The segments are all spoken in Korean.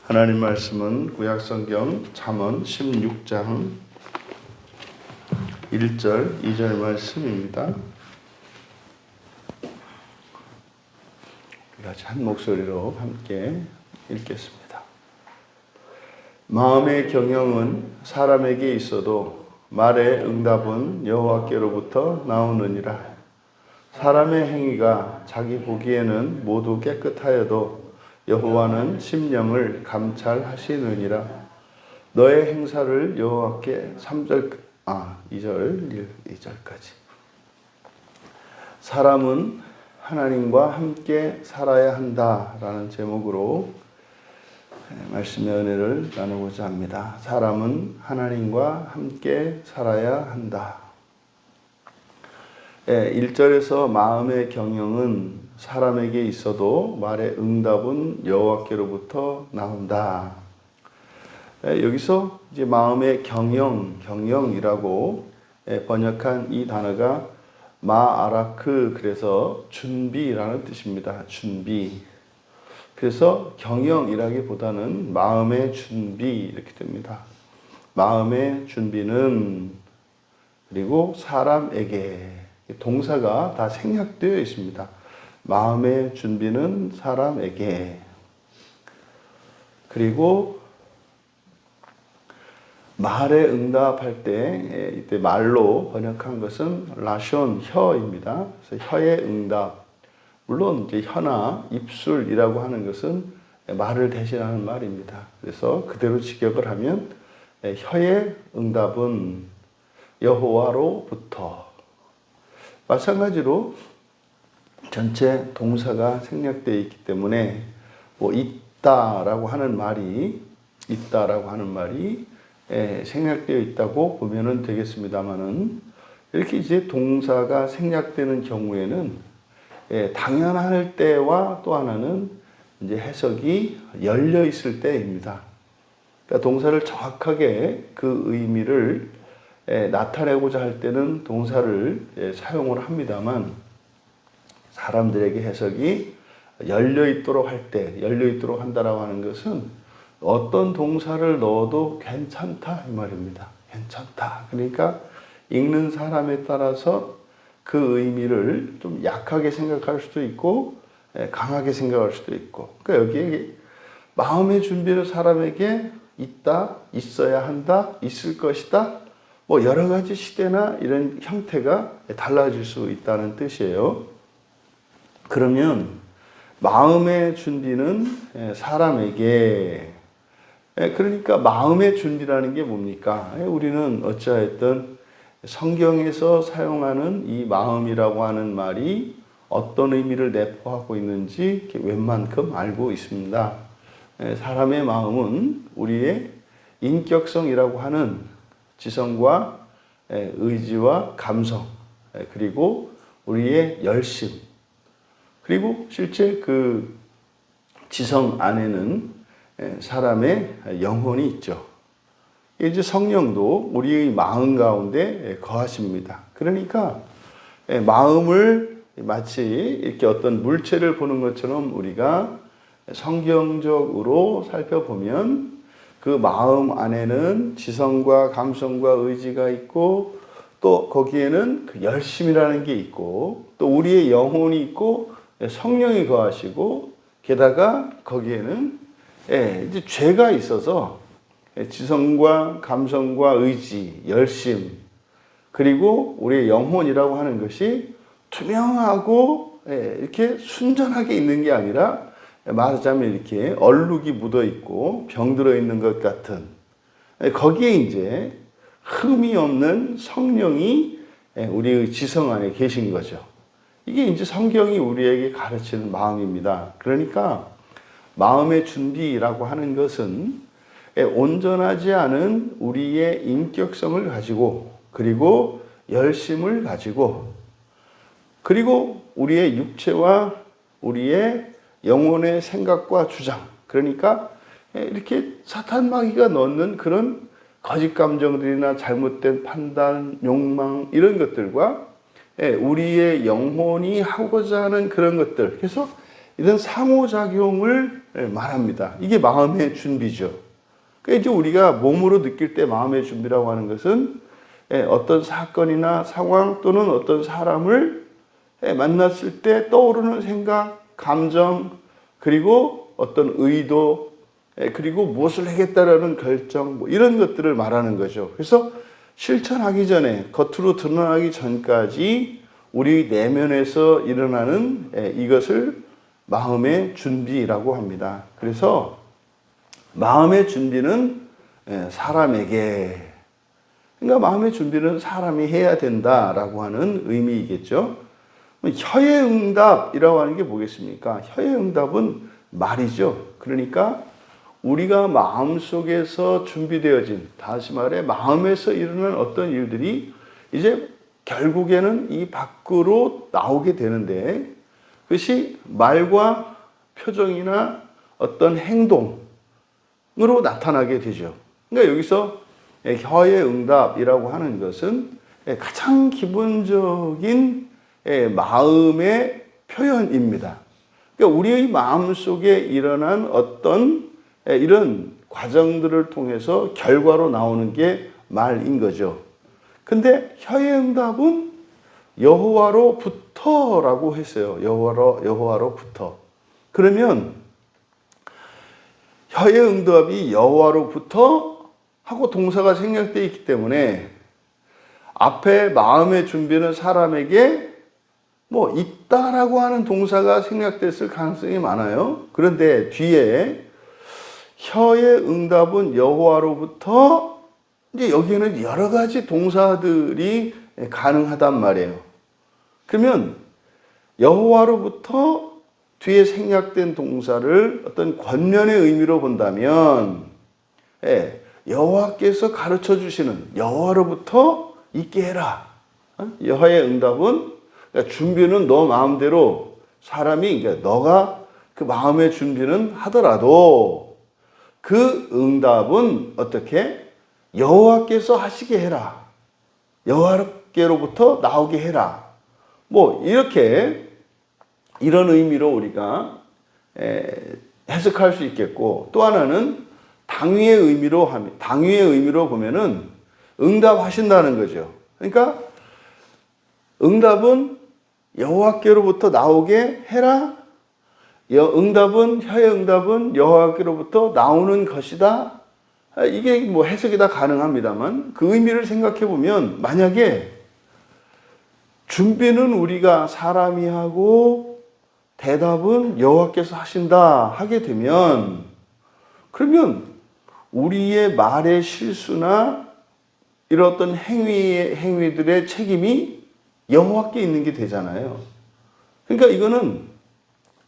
하나님 말씀은 구약성경 잠언 16장 1절 2절 말씀입니다. 같이 한 목소리로 함께 읽겠습니다. 마음의 경영은 사람에게 있어도 말의 응답은 여호와께로부터 나오느니라. 사람의 행위가 자기 보기에는 모두 깨끗하여도 여호와는 심령을 감찰하시느니라. 너의 행사를 여호와께 2절까지. 사람은 하나님과 함께 살아야 한다라는 제목으로 말씀의 은혜를 나누고자 합니다. 사람은 하나님과 함께 살아야 한다. 1절에서 마음의 경영은 사람에게 있어도 말의 응답은 여호와께로부터 나온다. 여기서 이제 마음의 경영이라고 번역한 이 단어가 마아라크, 그래서 준비라는 뜻입니다. 준비. 그래서 경영이라기보다는 마음의 준비 이렇게 됩니다. 마음의 준비는 그리고 사람에게 동사가 다 생략되어 있습니다. 마음의 준비는 사람에게. 그리고 말에 응답할 때 이때 말로 번역한 것은 라숀, 혀입니다. 그래서 혀의 응답. 물론 이제 혀나 입술이라고 하는 것은 말을 대신하는 말입니다. 그래서 그대로 직역을 하면 혀의 응답은 여호와로부터. 마찬가지로 전체 동사가 생략되어 있기 때문에 있다라고 하는 말이 생략되어 있다고 보면은 되겠습니다만은, 이렇게 이제 동사가 생략되는 경우에는 당연할 때와 또 하나는 이제 해석이 열려 있을 때입니다. 그러니까 동사를 정확하게 그 의미를 나타내고자 할 때는 동사를 사용을 합니다만, 사람들에게 해석이 열려 있도록 한다라고 하는 것은 어떤 동사를 넣어도 괜찮다 이 말입니다. 괜찮다. 그러니까 읽는 사람에 따라서 그 의미를 좀 약하게 생각할 수도 있고 강하게 생각할 수도 있고. 그러니까 여기에 마음의 준비는 사람에게 있다, 있어야 한다, 있을 것이다. 여러 가지 시대나 이런 형태가 달라질 수 있다는 뜻이에요. 그러면 마음의 준비는 사람에게, 그러니까 마음의 준비라는 게 뭡니까? 우리는 어찌하였든 성경에서 사용하는 이 마음이라고 하는 말이 어떤 의미를 내포하고 있는지 웬만큼 알고 있습니다. 사람의 마음은 우리의 인격성이라고 하는 지성과 의지와 감성, 그리고 우리의 열심, 그리고 실제 그 지성 안에는 사람의 영혼이 있죠. 이제 성령도 우리의 마음 가운데 거하십니다. 그러니까 마음을 마치 이렇게 어떤 물체를 보는 것처럼 우리가 성경적으로 살펴보면 그 마음 안에는 지성과 감성과 의지가 있고, 또 거기에는 그 열심이라는 게 있고, 또 우리의 영혼이 있고 성령이 거하시고, 게다가 거기에는 이제 죄가 있어서 지성과 감성과 의지, 열심, 그리고 우리의 영혼이라고 하는 것이 투명하고 이렇게 순전하게 있는 게 아니라, 말하자면 이렇게 얼룩이 묻어 있고 병들어 있는 것 같은, 거기에 이제 흠이 없는 성령이 우리의 지성 안에 계신 거죠. 이게 이제 성경이 우리에게 가르치는 마음입니다. 그러니까 마음의 준비라고 하는 것은 온전하지 않은 우리의 인격성을 가지고, 그리고 열심을 가지고, 그리고 우리의 육체와 우리의 영혼의 생각과 주장, 그러니까 이렇게 사탄 마귀가 넣는 그런 거짓 감정들이나 잘못된 판단, 욕망, 이런 것들과 우리의 영혼이 하고자 하는 그런 것들, 그래서 이런 상호작용을 말합니다. 이게 마음의 준비죠. 그러니까 이제 우리가 몸으로 느낄 때 마음의 준비라고 하는 것은 어떤 사건이나 상황 또는 어떤 사람을 만났을 때 떠오르는 생각, 감정, 그리고 어떤 의도, 그리고 무엇을 하겠다라는 결정, 뭐 이런 것들을 말하는 거죠. 그래서 실천하기 전에, 겉으로 드러나기 전까지 우리 내면에서 일어나는 이것을 마음의 준비라고 합니다. 그래서 마음의 준비는 사람에게, 그러니까 마음의 준비는 사람이 해야 된다라고 하는 의미이겠죠. 혀의 응답이라고 하는 게 뭐겠습니까? 혀의 응답은 말이죠. 그러니까 우리가 마음속에서 준비되어진, 다시 말해 마음에서 일어나는 어떤 일들이 이제 결국에는 이 밖으로 나오게 되는데, 그것이 말과 표정이나 어떤 행동으로 나타나게 되죠. 그러니까 여기서 혀의 응답이라고 하는 것은 가장 기본적인 마음의 표현입니다. 그러니까 우리의 마음 속에 일어난 어떤 이런 과정들을 통해서 결과로 나오는 게 말인 거죠. 근데 혀의 응답은 여호와로부터라고 했어요. 여호와로부터. 그러면 혀의 응답이 여호와로부터 하고 동사가 생략되어 있기 때문에 앞에 마음의 준비는 사람에게 뭐 있다라고 하는 동사가 생략됐을 가능성이 많아요. 그런데 뒤에 혀의 응답은 여호와로부터, 이제 여기에는 여러 가지 동사들이 가능하단 말이에요. 그러면 여호와로부터 뒤에 생략된 동사를 어떤 권면의 의미로 본다면 여호와께서 가르쳐 주시는, 여호와로부터 있게 해라. 여호와의 응답은, 그러니까 준비는 너 마음대로 사람이, 그러니까 너가 그 마음의 준비는 하더라도 그 응답은 어떻게? 여호와께서 하시게 해라. 여호와께로부터 나오게 해라. 뭐 이렇게 이런 의미로 우리가 해석할 수 있겠고, 또 하나는 당위의 의미로 보면은 응답하신다는 거죠. 그러니까 응답은 여호와께로부터 나오게 해라. 혀의 응답은 여호와께로부터 나오는 것이다. 이게 뭐 해석이 다 가능합니다만, 그 의미를 생각해 보면, 만약에 준비는 우리가 사람이 하고 대답은 여호와께서 하신다 하게 되면, 그러면 우리의 말의 실수나 이런 어떤 행위들의 책임이 여호와께 있는 게 되잖아요. 그러니까 이거는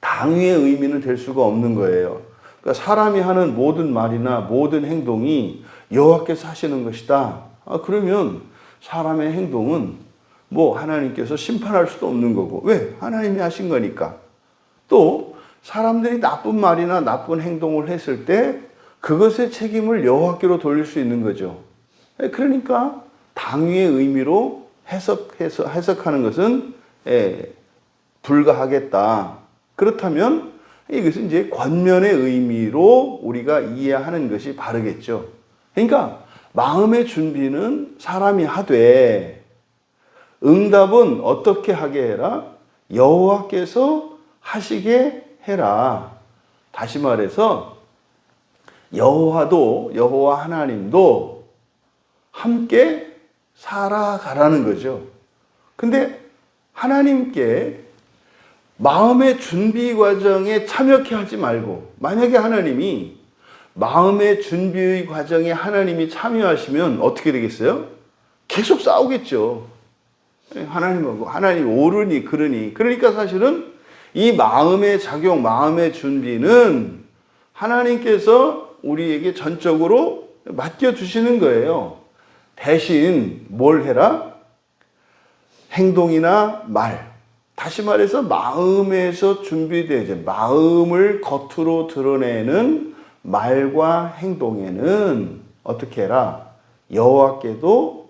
당위의 의미는 될 수가 없는 거예요. 그러니까 사람이 하는 모든 말이나 모든 행동이 여호와께서 하시는 것이다. 그러면 사람의 행동은 뭐 하나님께서 심판할 수도 없는 거고, 왜? 하나님이 하신 거니까. 또 사람들이 나쁜 말이나 나쁜 행동을 했을 때 그것의 책임을 여호와께로 돌릴 수 있는 거죠. 그러니까 당위의 의미로 해석하는 것은 불가하겠다. 그렇다면 이것은 이제 권면의 의미로 우리가 이해하는 것이 바르겠죠. 그러니까 마음의 준비는 사람이 하되 응답은 어떻게 하게 해라? 여호와께서 하시게 해라. 다시 말해서 여호와 하나님도 함께 살아가라는 거죠. 근데 하나님께 마음의 준비 과정에 참여케 하지 말고, 만약에 하나님이 마음의 준비 과정에 하나님이 참여하시면 어떻게 되겠어요? 계속 싸우겠죠. 하나님하고, 하나님 옳으니 그러니. 그러니까 사실은 이 마음의 작용, 마음의 준비는 하나님께서 우리에게 전적으로 맡겨주시는 거예요. 대신 뭘 해라? 행동이나 말, 다시 말해서 마음에서 준비되어 마음을 겉으로 드러내는 말과 행동에는 어떻게 해라? 여호와께도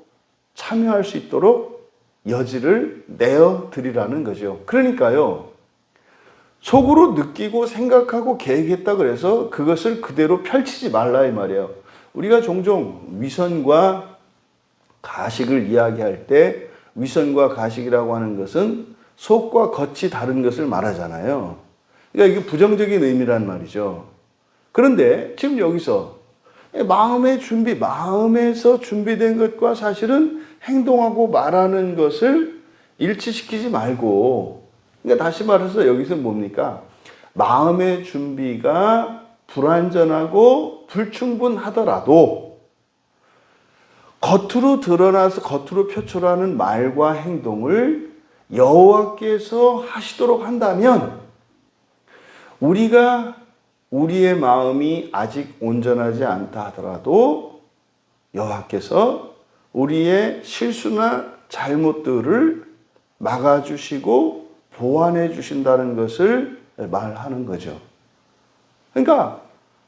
참여할 수 있도록 여지를 내어 드리라는 거죠. 그러니까요, 속으로 느끼고 생각하고 계획했다 그래서 그것을 그대로 펼치지 말라 이 말이에요. 우리가 종종 위선과 가식을 이야기할 때 위선과 가식이라고 하는 것은 속과 겉이 다른 것을 말하잖아요. 그러니까 이게 부정적인 의미란 말이죠. 그런데 지금 여기서 마음의 준비, 마음에서 준비된 것과 사실은 행동하고 말하는 것을 일치시키지 말고, 그러니까 다시 말해서 여기서 뭡니까? 마음의 준비가 불완전하고 불충분하더라도 겉으로 드러나서 겉으로 표출하는 말과 행동을 여호와께서 하시도록 한다면 우리가 우리의 마음이 아직 온전하지 않다 하더라도 여호와께서 우리의 실수나 잘못들을 막아주시고 보완해 주신다는 것을 말하는 거죠. 그러니까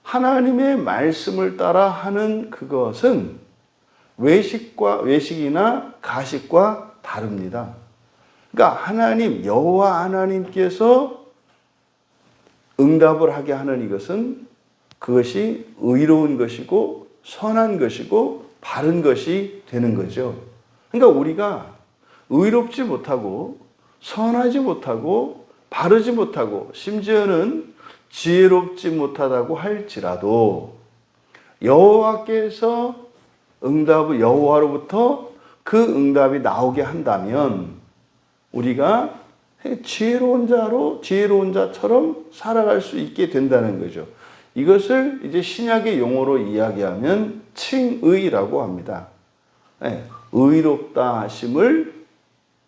하나님의 말씀을 따라 하는 그것은 외식이나 가식과 다릅니다. 그러니까 하나님, 여호와 하나님께서 응답을 하게 하는 이것은 그것이 의로운 것이고 선한 것이고 바른 것이 되는 거죠. 그러니까 우리가 의롭지 못하고 선하지 못하고 바르지 못하고 심지어는 지혜롭지 못하다고 할지라도 여호와께서 응답을 여호와로부터 그 응답이 나오게 한다면 우리가 지혜로운 자처럼 살아갈 수 있게 된다는 거죠. 이것을 이제 신약의 용어로 이야기하면 칭의라고 합니다. 의롭다 하심을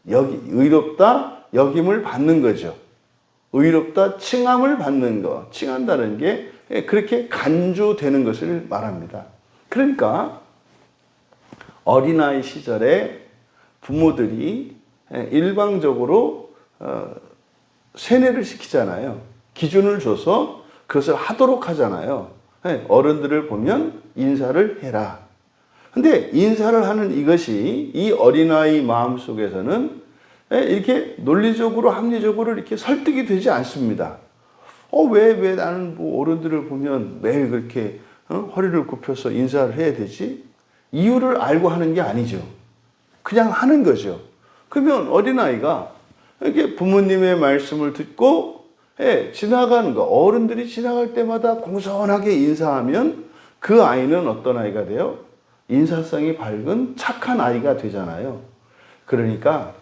의롭다 여김을 받는 거죠. 의롭다 칭함을 받는 것, 칭한다는 게 그렇게 간주되는 것을 말합니다. 그러니까 어린아이 시절에 부모들이 일방적으로 세뇌를 시키잖아요. 기준을 줘서 그것을 하도록 하잖아요. 어른들을 보면 인사를 해라. 근데 인사를 하는 이것이 이 어린아이 마음속에서는 이렇게 논리적으로 합리적으로 이렇게 설득이 되지 않습니다. 왜 나는 뭐 어른들을 보면 매일 그렇게 허리를 굽혀서 인사를 해야 되지? 이유를 알고 하는 게 아니죠. 그냥 하는 거죠. 그러면 어린아이가 이렇게 부모님의 말씀을 듣고 지나가는 거, 어른들이 지나갈 때마다 공손하게 인사하면 그 아이는 어떤 아이가 돼요? 인사성이 밝은 착한 아이가 되잖아요. 그러니까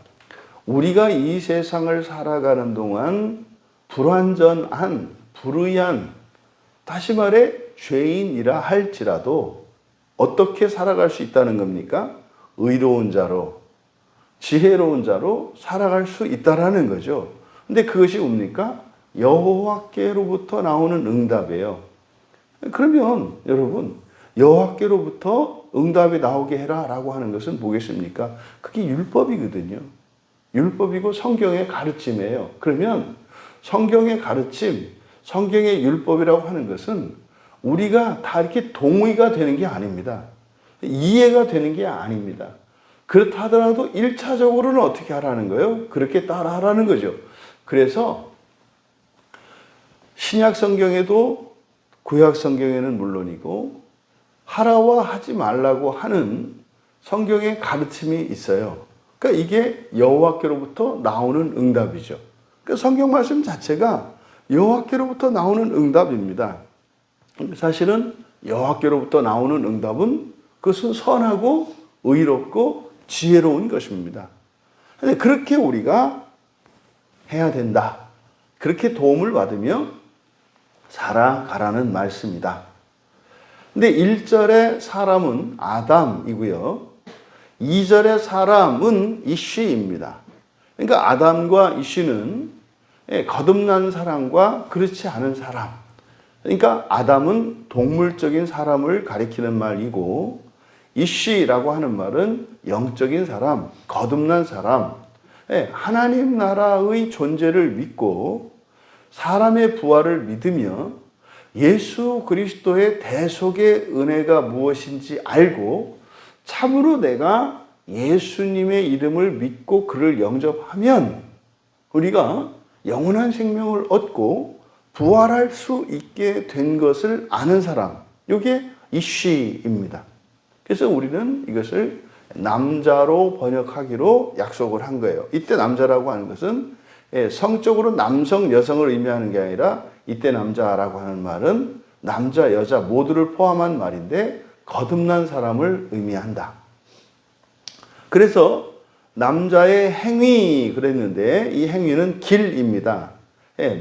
우리가 이 세상을 살아가는 동안 불완전한, 불의한, 다시 말해 죄인이라 할지라도 어떻게 살아갈 수 있다는 겁니까? 의로운 자로, 지혜로운 자로 살아갈 수 있다라는 거죠. 근데 그것이 뭡니까? 여호와께로부터 나오는 응답이에요. 그러면 여러분, 여호와께로부터 응답이 나오게 해라라고 하는 것은 뭐겠습니까? 그게 율법이거든요. 율법이고 성경의 가르침이에요. 그러면 성경의 가르침, 성경의 율법이라고 하는 것은 우리가 다 이렇게 동의가 되는 게 아닙니다. 이해가 되는 게 아닙니다. 그렇다 하더라도 1차적으로는 어떻게 하라는 거예요? 그렇게 따라하라는 거죠. 그래서 신약 성경에도 구약 성경에는 물론이고 하라와 하지 말라고 하는 성경의 가르침이 있어요. 그러니까 이게 여호와께로부터 나오는 응답이죠. 그러니까 성경 말씀 자체가 여호와께로부터 나오는 응답입니다. 사실은 여호와께로부터 나오는 응답은 그것은 선하고 의롭고 지혜로운 것입니다. 근데 그렇게 우리가 해야 된다. 그렇게 도움을 받으며 살아가라는 말씀이다. 근데 1절의 사람은 아담이고요. 2절의 사람은 이쉬입니다. 그러니까 아담과 이쉬는 거듭난 사람과 그렇지 않은 사람. 그러니까 아담은 동물적인 사람을 가리키는 말이고 이쉬라고 하는 말은 영적인 사람, 거듭난 사람, 하나님 나라의 존재를 믿고 사람의 부활을 믿으며 예수 그리스도의 대속의 은혜가 무엇인지 알고 참으로 내가 예수님의 이름을 믿고 그를 영접하면 우리가 영원한 생명을 얻고 부활할 수 있게 된 것을 아는 사람, 이게 이쉬입니다. 그래서 우리는 이것을 남자로 번역하기로 약속을 한 거예요. 이때 남자라고 하는 것은 성적으로 남성, 여성을 의미하는 게 아니라 이때 남자라고 하는 말은 남자, 여자 모두를 포함한 말인데 거듭난 사람을 의미한다. 그래서 남자의 행위 그랬는데 이 행위는 길입니다.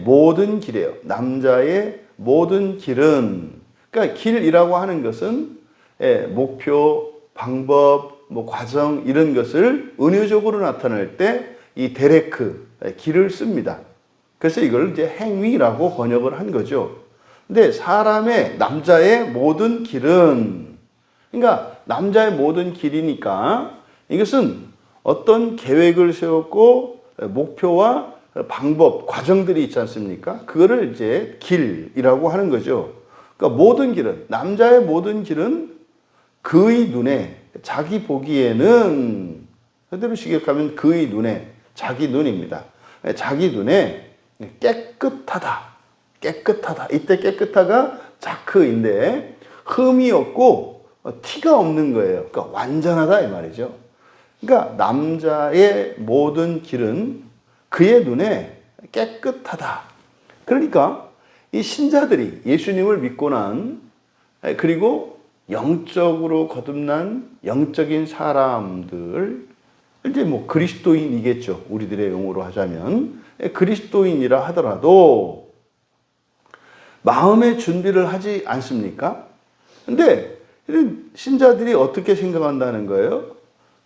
모든 길이에요. 남자의 모든 길은, 그러니까 길이라고 하는 것은 목표, 방법, 과정 이런 것을 은유적으로 나타낼 때 이 데레크, 길을 씁니다. 그래서 이걸 이제 행위라고 번역을 한 거죠. 근데 사람의, 남자의 모든 길은, 그러니까 남자의 모든 길이니까 이것은 어떤 계획을 세웠고 목표와 방법, 과정들이 있지 않습니까? 그거를 이제 길이라고 하는 거죠. 그러니까 모든 길은, 남자의 모든 길은 그의 눈에, 자기 보기에는, 그대로 시격하면 그의 눈에, 자기 눈입니다. 자기 눈에 깨끗하다. 깨끗하다. 이때 깨끗하가 자크인데 흠이 없고 티가 없는 거예요. 그러니까 완전하다 이 말이죠. 그러니까 남자의 모든 길은 그의 눈에 깨끗하다. 그러니까 이 신자들이 예수님을 믿고 난, 그리고 영적으로 거듭난 영적인 사람들, 이제 그리스도인이겠죠. 우리들의 용어로 하자면 그리스도인이라 하더라도 마음의 준비를 하지 않습니까? 근데 신자들이 어떻게 생각한다는 거예요?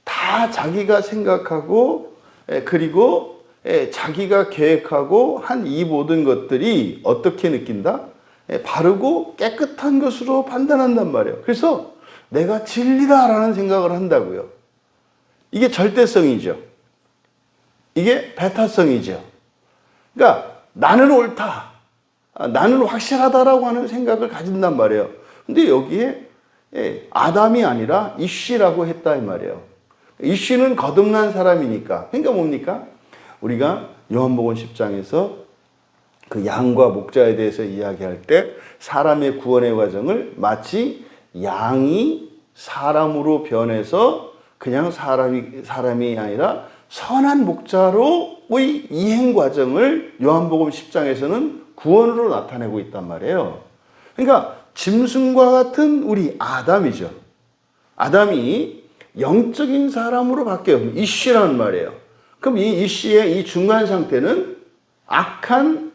다 자기가 생각하고 그리고 자기가 계획하고 한 이 모든 것들이 어떻게 느낀다? 바르고 깨끗한 것으로 판단한단 말이에요. 그래서 내가 진리다라는 생각을 한다고요. 이게 절대성이죠. 이게 배타성이죠. 그러니까 나는 옳다, 나는 확실하다라고 하는 생각을 가진단 말이에요. 근데 여기에 아담이 아니라 이쉬라고 했다 이 말이에요. 이쉬는 거듭난 사람이니까. 그러니까 뭡니까? 우리가 요한복음 10장에서 그 양과 목자에 대해서 이야기할 때 사람의 구원의 과정을 마치 양이 사람으로 변해서 그냥 사람이 아니라 선한 목자로의 이행 과정을 요한복음 10장에서는 구원으로 나타내고 있단 말이에요. 그러니까 짐승과 같은 우리 아담이죠. 아담이 영적인 사람으로 바뀌어요. 이쉬라는 말이에요. 그럼 이 이쉬의 이 중간 상태는 악한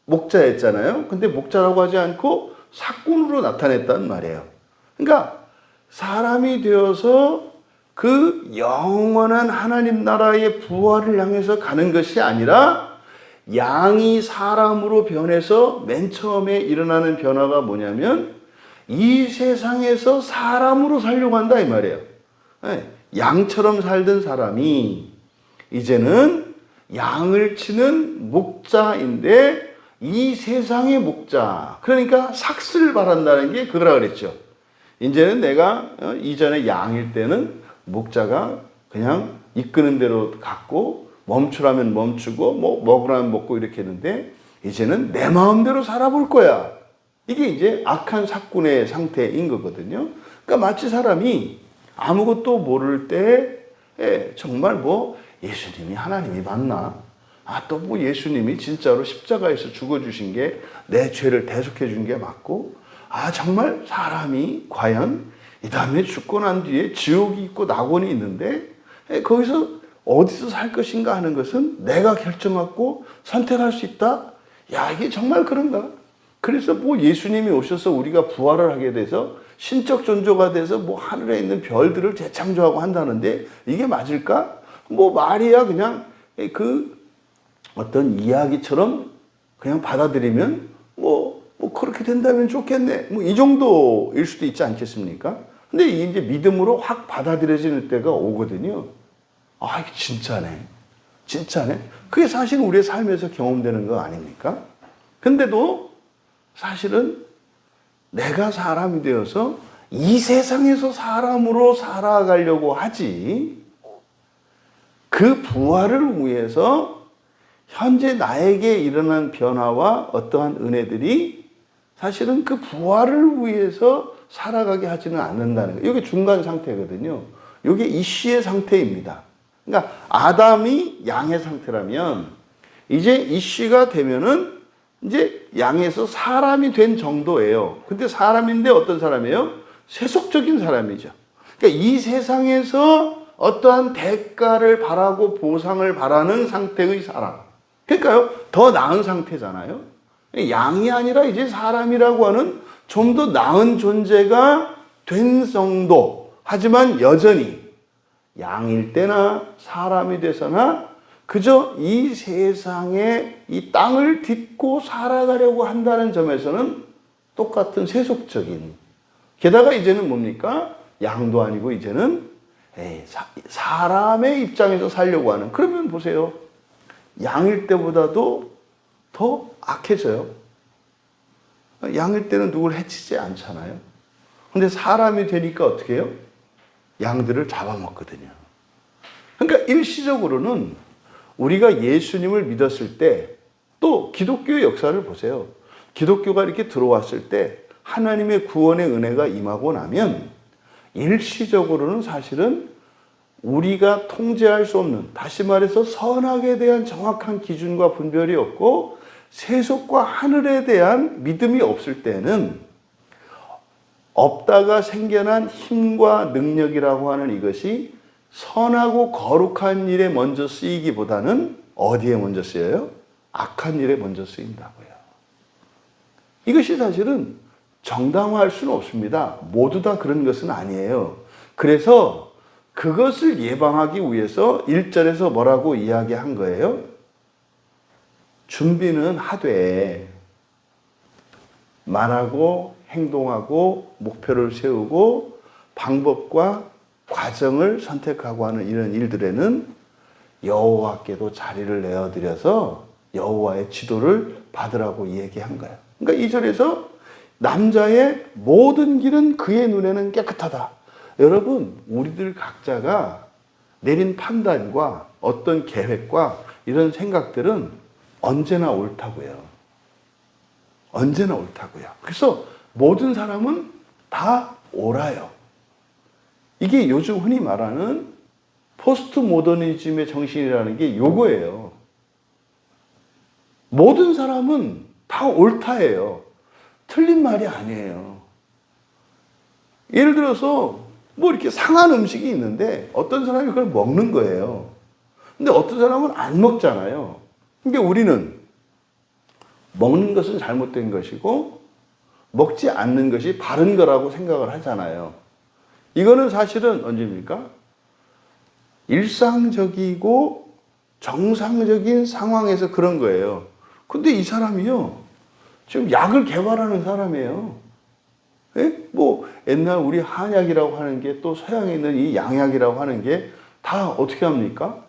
목자였잖아요. 근데 목자라고 하지 않고 사꾼으로 나타냈단 말이에요. 그러니까 사람이 되어서 그 영원한 하나님 나라의 부활을 향해서 가는 것이 아니라 양이 사람으로 변해서 맨 처음에 일어나는 변화가 뭐냐면 이 세상에서 사람으로 살려고 한다 이 말이에요. 양처럼 살던 사람이 이제는 양을 치는 목자인데 이 세상의 목자, 그러니까 삭슬 바란다는 게 그거라 그랬죠. 이제는 내가 이전에 양일 때는 목자가 그냥 이끄는 대로 갔고 멈추라면 멈추고 먹으라면 먹고 이렇게 했는데 이제는 내 마음대로 살아볼 거야. 이게 이제 악한 사꾼의 상태인 거거든요. 그러니까 마치 사람이 아무것도 모를 때 정말 예수님이 하나님이 맞나? 또 예수님이 진짜로 십자가에서 죽어주신 게 내 죄를 대속해 준 게 맞고 정말 사람이 과연 이 다음에 죽고 난 뒤에 지옥이 있고 낙원이 있는데 거기서 어디서 살 것인가 하는 것은 내가 결정하고 선택할 수 있다? 야, 이게 정말 그런가? 그래서 예수님이 오셔서 우리가 부활을 하게 돼서 신적 존재가 돼서 하늘에 있는 별들을 재창조하고 한다는데 이게 맞을까? 말이야 그냥 그 어떤 이야기처럼 그냥 받아들이면 그렇게 된다면 좋겠네. 이 정도일 수도 있지 않겠습니까? 근데 이게 이제 믿음으로 확 받아들여지는 때가 오거든요. 이게 진짜네. 진짜네. 그게 사실 우리의 삶에서 경험되는 거 아닙니까? 근데도 사실은 내가 사람이 되어서 이 세상에서 사람으로 살아가려고 하지, 그 부활을 위해서 현재 나에게 일어난 변화와 어떠한 은혜들이 사실은 그 부활을 위해서 살아가게 하지는 않는다는 거예요. 이게 중간 상태거든요. 이게 이씨의 상태입니다. 그러니까 아담이 양의 상태라면 이제 이씨가 되면은 이제 양에서 사람이 된 정도예요. 근데 사람인데 어떤 사람이에요? 세속적인 사람이죠. 그러니까 이 세상에서 어떠한 대가를 바라고 보상을 바라는 상태의 사람. 그러니까요, 더 나은 상태잖아요. 양이 아니라 이제 사람이라고 하는 좀 더 나은 존재가 된 정도. 하지만 여전히 양일 때나 사람이 돼서나 그저 이 세상에 이 땅을 딛고 살아가려고 한다는 점에서는 똑같은 세속적인. 게다가 이제는 뭡니까? 양도 아니고 이제는 사람의 입장에서 살려고 하는. 그러면 보세요. 양일 때보다도 더 악해져요. 양일 때는 누굴 해치지 않잖아요. 근데 사람이 되니까 어떻게 해요? 양들을 잡아먹거든요. 그러니까 일시적으로는 우리가 예수님을 믿었을 때 또 기독교의 역사를 보세요. 기독교가 이렇게 들어왔을 때 하나님의 구원의 은혜가 임하고 나면 일시적으로는 사실은 우리가 통제할 수 없는, 다시 말해서 선악에 대한 정확한 기준과 분별이 없고 세속과 하늘에 대한 믿음이 없을 때는 없다가 생겨난 힘과 능력이라고 하는 이것이 선하고 거룩한 일에 먼저 쓰이기보다는 어디에 먼저 쓰여요? 악한 일에 먼저 쓰인다고요. 이것이 사실은 정당화할 수는 없습니다. 모두 다 그런 것은 아니에요. 그래서 그것을 예방하기 위해서 1절에서 뭐라고 이야기한 거예요? 준비는 하되 말하고 행동하고 목표를 세우고 방법과 과정을 선택하고 하는 이런 일들에는 여호와께도 자리를 내어드려서 여호와의 지도를 받으라고 얘기한 거예요. 그러니까 2절에서 남자의 모든 길은 그의 눈에는 깨끗하다. 여러분, 우리들 각자가 내린 판단과 어떤 계획과 이런 생각들은 언제나 옳다고요. 언제나 옳다고요. 그래서 모든 사람은 다 옳아요. 이게 요즘 흔히 말하는 포스트 모더니즘의 정신이라는 게 요거예요. 모든 사람은 다 옳다예요. 틀린 말이 아니에요. 예를 들어서 뭐 이렇게 상한 음식이 있는데 어떤 사람이 그걸 먹는 거예요. 근데 어떤 사람은 안 먹잖아요. 그러니까 우리는 먹는 것은 잘못된 것이고 먹지 않는 것이 바른 거라고 생각을 하잖아요. 이거는 사실은 언제입니까? 일상적이고 정상적인 상황에서 그런 거예요. 근데 이 사람이요, 지금 약을 개발하는 사람이에요. 예? 뭐 옛날 우리 한약이라고 하는 게 또 서양에 있는 이 양약이라고 하는 게 다 어떻게 합니까?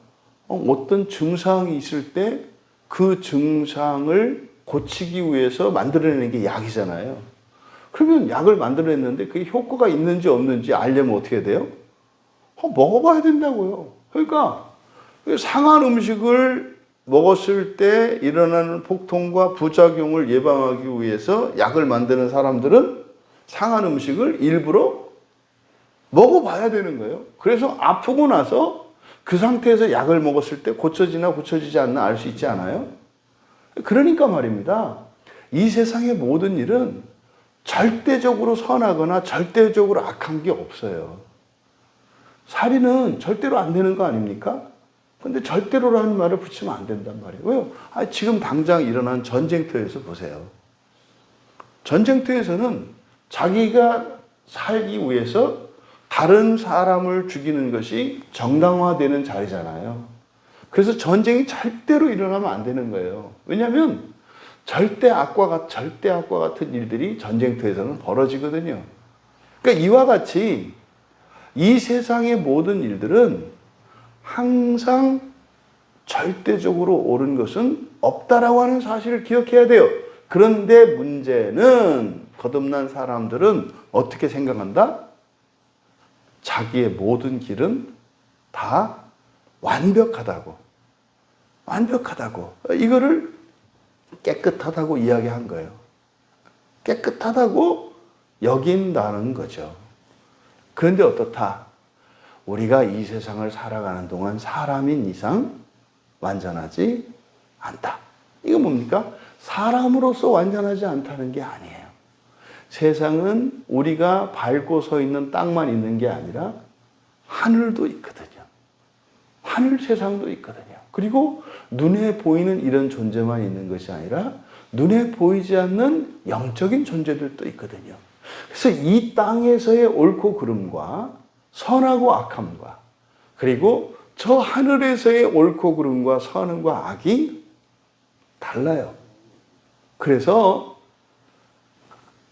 어떤 증상이 있을 때 그 증상을 고치기 위해서 만들어내는 게 약이잖아요. 그러면 약을 만들어냈는데 그게 효과가 있는지 없는지 알려면 어떻게 돼요? 먹어봐야 된다고요. 그러니까 상한 음식을 먹었을 때 일어나는 폭통과 부작용을 예방하기 위해서 약을 만드는 사람들은 상한 음식을 일부러 먹어봐야 되는 거예요. 그래서 아프고 나서 그 상태에서 약을 먹었을 때 고쳐지나 고쳐지지 않나 알 수 있지 않아요? 그러니까 말입니다. 이 세상의 모든 일은 절대적으로 선하거나 절대적으로 악한 게 없어요. 살인은 절대로 안 되는 거 아닙니까? 근데 절대로라는 말을 붙이면 안 된단 말이에요. 왜요? 지금 당장 일어난 전쟁터에서 보세요. 전쟁터에서는 자기가 살기 위해서 다른 사람을 죽이는 것이 정당화되는 자리잖아요. 그래서 전쟁이 절대로 일어나면 안 되는 거예요. 왜냐하면 절대 악과 같은 일들이 전쟁터에서는 벌어지거든요. 그러니까 이와 같이 이 세상의 모든 일들은 항상 절대적으로 옳은 것은 없다라고 하는 사실을 기억해야 돼요. 그런데 문제는 거듭난 사람들은 어떻게 생각한다? 자기의 모든 길은 다 완벽하다고. 완벽하다고. 이거를 깨끗하다고 이야기한 거예요. 깨끗하다고 여긴다는 거죠. 그런데 어떻다? 우리가 이 세상을 살아가는 동안 사람인 이상 완전하지 않다. 이거 뭡니까? 사람으로서 완전하지 않다는 게 아니에요. 세상은 우리가 밟고 서 있는 땅만 있는 게 아니라 하늘도 있거든요. 하늘 세상도 있거든요. 그리고 눈에 보이는 이런 존재만 있는 것이 아니라 눈에 보이지 않는 영적인 존재들도 있거든요. 그래서 이 땅에서의 옳고 그름과 선하고 악함과 그리고 저 하늘에서의 옳고 그름과 선과 악이 달라요. 그래서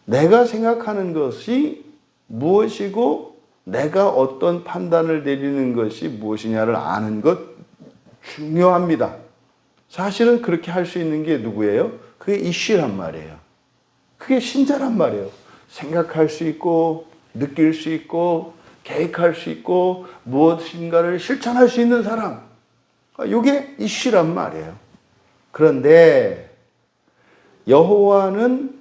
내가 생각하는 것이 무엇이고 내가 어떤 판단을 내리는 것이 무엇이냐를 아는 것 중요합니다. 사실은 그렇게 할 수 있는 게 누구예요? 그게 이슈란 말이에요. 그게 신자란 말이에요. 생각할 수 있고 느낄 수 있고 계획할 수 있고 무엇인가를 실천할 수 있는 사람. 이게 이슈란 말이에요. 그런데 여호와는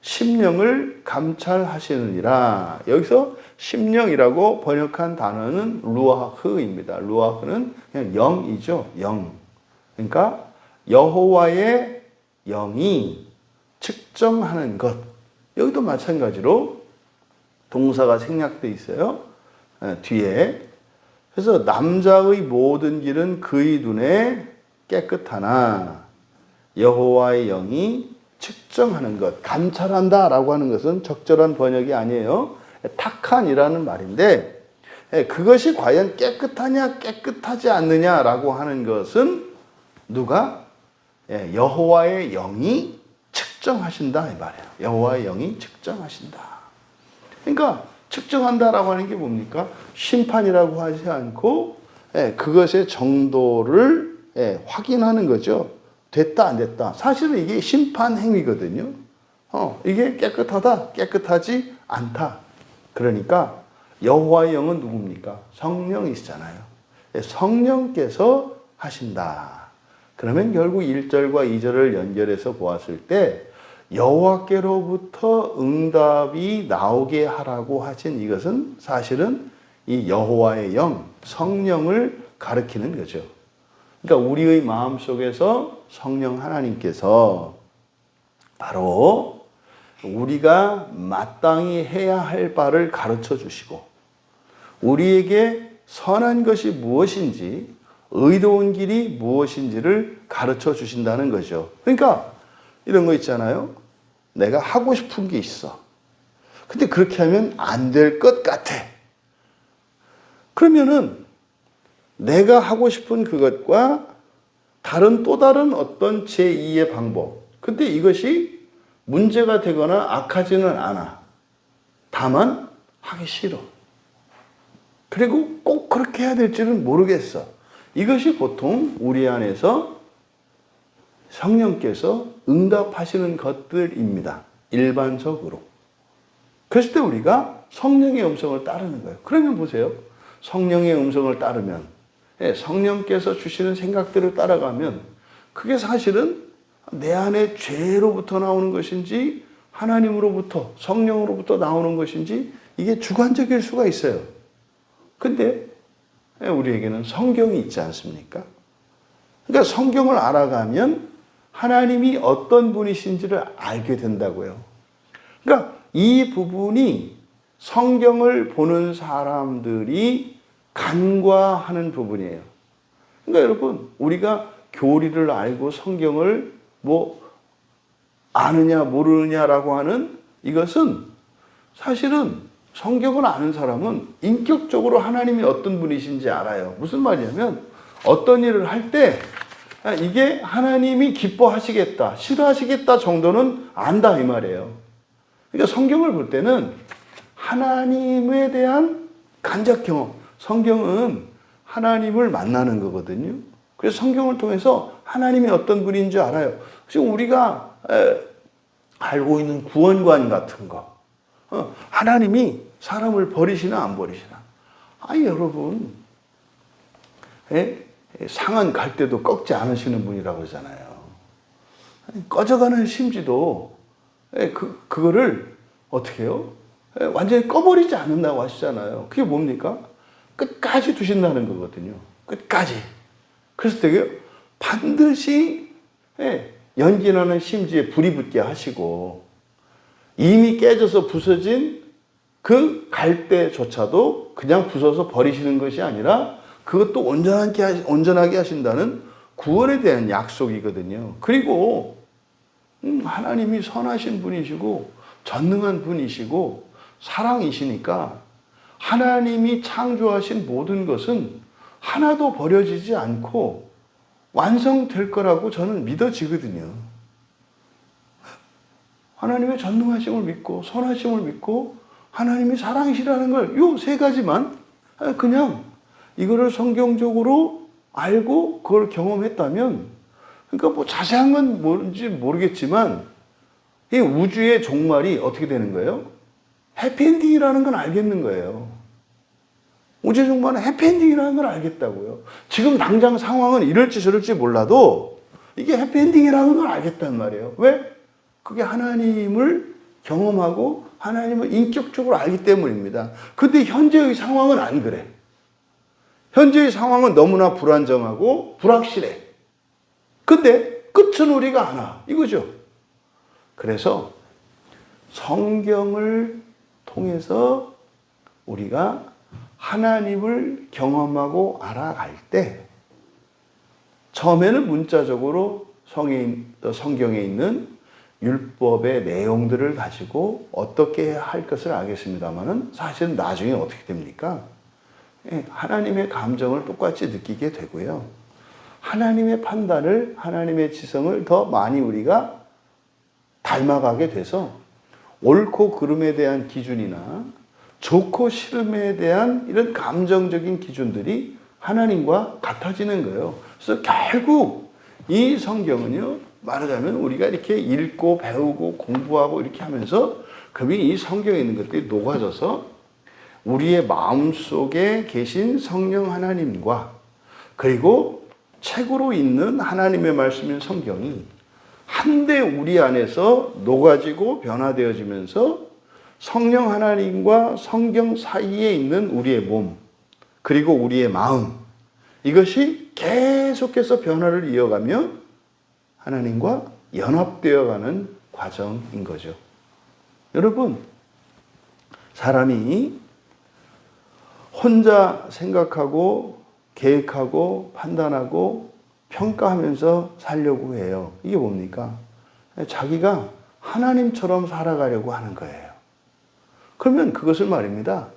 심령을 감찰하시느니라. 여기서 심령이라고 번역한 단어는 루아흐입니다. 루아흐는 그냥 영이죠. 영. 그러니까 여호와의 영이 측정하는 것. 여기도 마찬가지로 동사가 생략되어 있어요. 뒤에. 그래서 남자의 모든 길은 그의 눈에 깨끗하나 여호와의 영이 측정하는 것, 감찰한다라고 하는 것은 적절한 번역이 아니에요. 탁한이라는 말인데 그것이 과연 깨끗하냐 깨끗하지 않느냐라고 하는 것은 누가? 여호와의 영이 측정하신다 이 말이에요. 여호와의 영이 측정하신다. 그러니까 측정한다라고 하는 게 뭡니까? 심판이라고 하지 않고 그것의 정도를 확인하는 거죠. 됐다 안 됐다. 사실은 이게 심판 행위거든요. 이게 깨끗하다 깨끗하지 않다. 그러니까 여호와의 영은 누굽니까? 성령이시잖아요. 성령께서 하신다. 그러면 결국 1절과 2절을 연결해서 보았을 때 여호와께로부터 응답이 나오게 하라고 하신 이것은 사실은 이 여호와의 영, 성령을 가리키는 거죠. 그러니까 우리의 마음속에서 성령 하나님께서 바로 우리가 마땅히 해야 할 바를 가르쳐 주시고 우리에게 선한 것이 무엇인지 의로운 길이 무엇인지를 가르쳐 주신다는 거죠. 그러니까 이런 거 있잖아요. 내가 하고 싶은 게 있어. 근데 그렇게 하면 안 될 것 같아. 그러면은 내가 하고 싶은 그것과 또 다른 어떤 제2의 방법. 근데 이것이 문제가 되거나 악하지는 않아. 다만 하기 싫어. 그리고 꼭 그렇게 해야 될지는 모르겠어. 이것이 보통 우리 안에서 성령께서 응답하시는 것들입니다. 일반적으로. 그랬을 때 우리가 성령의 음성을 따르는 거예요. 그러면 보세요. 성령의 음성을 따르면 성령께서 주시는 생각들을 따라가면 그게 사실은 내 안에 죄로부터 나오는 것인지 하나님으로부터 성령으로부터 나오는 것인지 이게 주관적일 수가 있어요. 근데 우리에게는 성경이 있지 않습니까? 그러니까 성경을 알아가면 하나님이 어떤 분이신지를 알게 된다고요. 그러니까 이 부분이 성경을 보는 사람들이 간과하는 부분이에요. 그러니까 여러분, 우리가 교리를 알고 성경을 아느냐 모르느냐라고 하는 이것은 사실은 성경을 아는 사람은 인격적으로 하나님이 어떤 분이신지 알아요. 무슨 말이냐면 어떤 일을 할 때 이게 하나님이 기뻐하시겠다, 싫어하시겠다 정도는 안다 이 말이에요. 그러니까 성경을 볼 때는 하나님에 대한 간접 경험, 성경은 하나님을 만나는 거거든요. 그래서 성경을 통해서 하나님이 어떤 분인 줄 알아요. 지금 우리가 알고 있는 구원관 같은 거, 하나님이 사람을 버리시나 안 버리시나? 아니 여러분, 상한 갈대도 꺾지 않으시는 분이라고 그러잖아요. 꺼져가는 심지도 그거를 어떻게 해요? 완전히 꺼버리지 않는다고 하시잖아요. 그게 뭡니까? 끝까지 두신다는 거거든요. 끝까지. 그래서 되게 반드시 연기나는 심지에 불이 붙게 하시고, 이미 깨져서 부서진 그 갈대조차도 그냥 부숴서 버리시는 것이 아니라 그것도 온전하게 하신다는 구원에 대한 약속이거든요. 그리고 하나님이 선하신 분이시고 전능한 분이시고 사랑이시니까 하나님이 창조하신 모든 것은 하나도 버려지지 않고 완성될 거라고 저는 믿어지거든요. 하나님의 전능하심을 믿고 선하심을 믿고 하나님이 사랑이시라는 걸 요 세 가지만 그냥 이거를 성경적으로 알고 그걸 경험했다면, 그러니까 뭐 자세한 건 뭔지 모르겠지만 이 우주의 종말이 어떻게 되는 거예요? 해피엔딩이라는 건 알겠는 거예요. 우주의 종말은 해피엔딩이라는 걸 알겠다고요. 지금 당장 상황은 이럴지 저럴지 몰라도 이게 해피엔딩이라는 걸 알겠단 말이에요. 왜? 그게 하나님을 경험하고 하나님을 인격적으로 알기 때문입니다. 근데 현재의 상황은 안 그래. 현재의 상황은 너무나 불안정하고 불확실해. 근데 끝은 우리가 아나. 이거죠. 그래서 성경을 통해서 우리가 하나님을 경험하고 알아갈 때 처음에는 문자적으로 성경에 있는 율법의 내용들을 가지고 어떻게 할 것을 알겠습니다만은 사실은 나중에 어떻게 됩니까? 하나님의 감정을 똑같이 느끼게 되고요. 하나님의 판단을, 하나님의 지성을 더 많이 우리가 닮아가게 돼서 옳고 그름에 대한 기준이나 좋고 싫음에 대한 이런 감정적인 기준들이 하나님과 같아지는 거예요. 그래서 결국 이 성경은요, 말하자면 우리가 이렇게 읽고 배우고 공부하고 이렇게 하면서 그러면 이 성경에 있는 것들이 녹아져서 우리의 마음속에 계신 성령 하나님과 그리고 책으로 있는 하나님의 말씀인 성경이 한데 우리 안에서 녹아지고 변화되어지면서 성령 하나님과 성경 사이에 있는 우리의 몸 그리고 우리의 마음, 이것이 계속해서 변화를 이어가며 하나님과 연합되어가는 과정인 거죠. 여러분, 사람이 혼자 생각하고 계획하고 판단하고 평가하면서 살려고 해요. 이게 뭡니까? 자기가 하나님처럼 살아가려고 하는 거예요. 그러면 그것을 말입니다.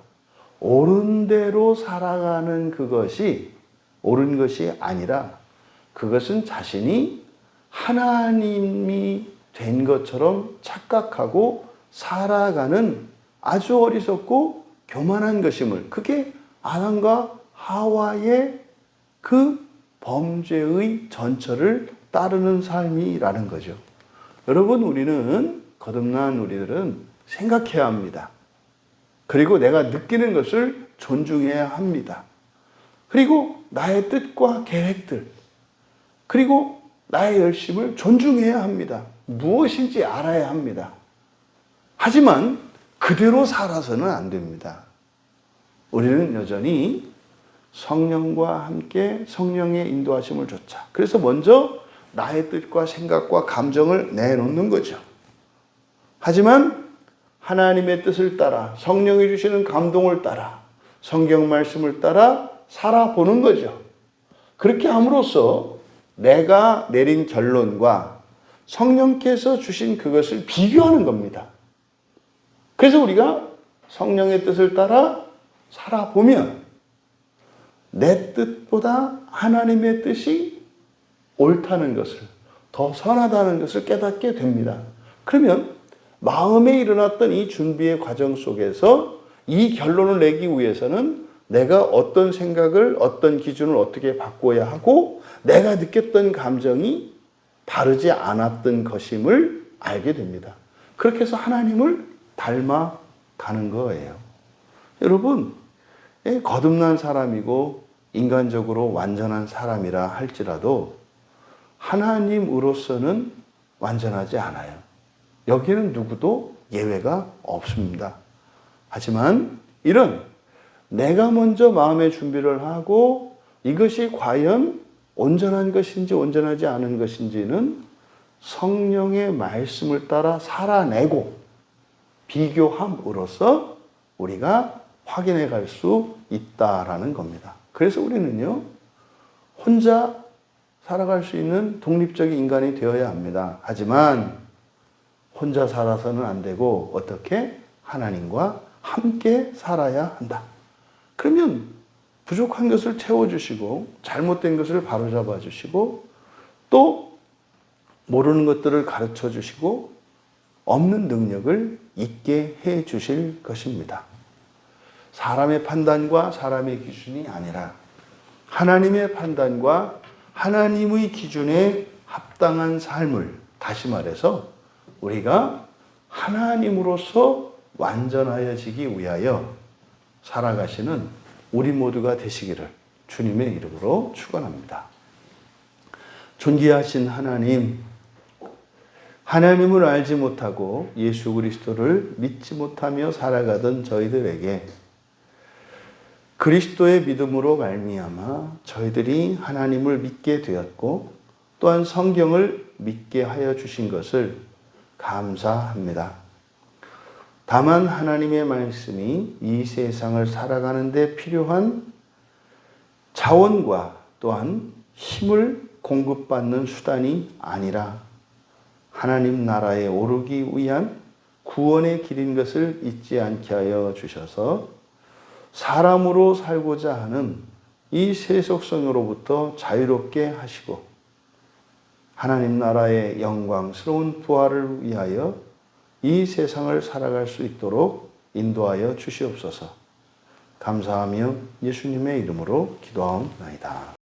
옳은 대로 살아가는 그것이 옳은 것이 아니라 그것은 자신이 하나님이 된 것처럼 착각하고 살아가는 아주 어리석고 교만한 것임을, 그게 아담과 하와의 그 범죄의 전철을 따르는 삶이라는 거죠. 여러분, 우리는 거듭난 우리들은 생각해야 합니다. 그리고 내가 느끼는 것을 존중해야 합니다. 그리고 나의 뜻과 계획들, 그리고 나의 열심을 존중해야 합니다. 무엇인지 알아야 합니다. 하지만 그대로 살아서는 안 됩니다. 우리는 여전히 성령과 함께 성령의 인도하심을 좇아. 그래서 먼저 나의 뜻과 생각과 감정을 내놓는 거죠. 하지만 하나님의 뜻을 따라 성령이 주시는 감동을 따라 성경 말씀을 따라 살아보는 거죠. 그렇게 함으로써 내가 내린 결론과 성령께서 주신 그것을 비교하는 겁니다. 그래서 우리가 성령의 뜻을 따라 살아보면 내 뜻보다 하나님의 뜻이 옳다는 것을, 더 선하다는 것을 깨닫게 됩니다. 그러면 마음에 일어났던 이 준비의 과정 속에서 이 결론을 내기 위해서는 내가 어떤 생각을, 어떤 기준을 어떻게 바꿔야 하고 내가 느꼈던 감정이 바르지 않았던 것임을 알게 됩니다. 그렇게 해서 하나님을 닮아가는 거예요. 여러분, 거듭난 사람이고 인간적으로 완전한 사람이라 할지라도 하나님으로서는 완전하지 않아요. 여기는 누구도 예외가 없습니다. 하지만 이런 내가 먼저 마음의 준비를 하고 이것이 과연 온전한 것인지 온전하지 않은 것인지는 성령의 말씀을 따라 살아내고 비교함으로써 우리가 확인해 갈 수 있다라는 겁니다. 그래서 우리는요, 혼자 살아갈 수 있는 독립적인 인간이 되어야 합니다. 하지만 혼자 살아서는 안 되고 어떻게? 하나님과 함께 살아야 한다. 그러면 부족한 것을 채워주시고 잘못된 것을 바로잡아 주시고 또 모르는 것들을 가르쳐 주시고 없는 능력을 있게 해 주실 것입니다. 사람의 판단과 사람의 기준이 아니라 하나님의 판단과 하나님의 기준에 합당한 삶을, 다시 말해서 우리가 하나님으로서 완전하여지기 위하여 살아가시는 우리 모두가 되시기를 주님의 이름으로 축원합니다. 존귀하신 하나님, 하나님을 알지 못하고 예수 그리스도를 믿지 못하며 살아가던 저희들에게 그리스도의 믿음으로 말미암아 저희들이 하나님을 믿게 되었고 또한 성경을 믿게 하여 주신 것을 감사합니다. 다만 하나님의 말씀이 이 세상을 살아가는 데 필요한 자원과 또한 힘을 공급받는 수단이 아니라 하나님 나라에 오르기 위한 구원의 길인 것을 잊지 않게 하여 주셔서 사람으로 살고자 하는 이 세속성으로부터 자유롭게 하시고 하나님 나라의 영광스러운 부활을 위하여 이 세상을 살아갈 수 있도록 인도하여 주시옵소서. 감사하며 예수님의 이름으로 기도하옵나이다.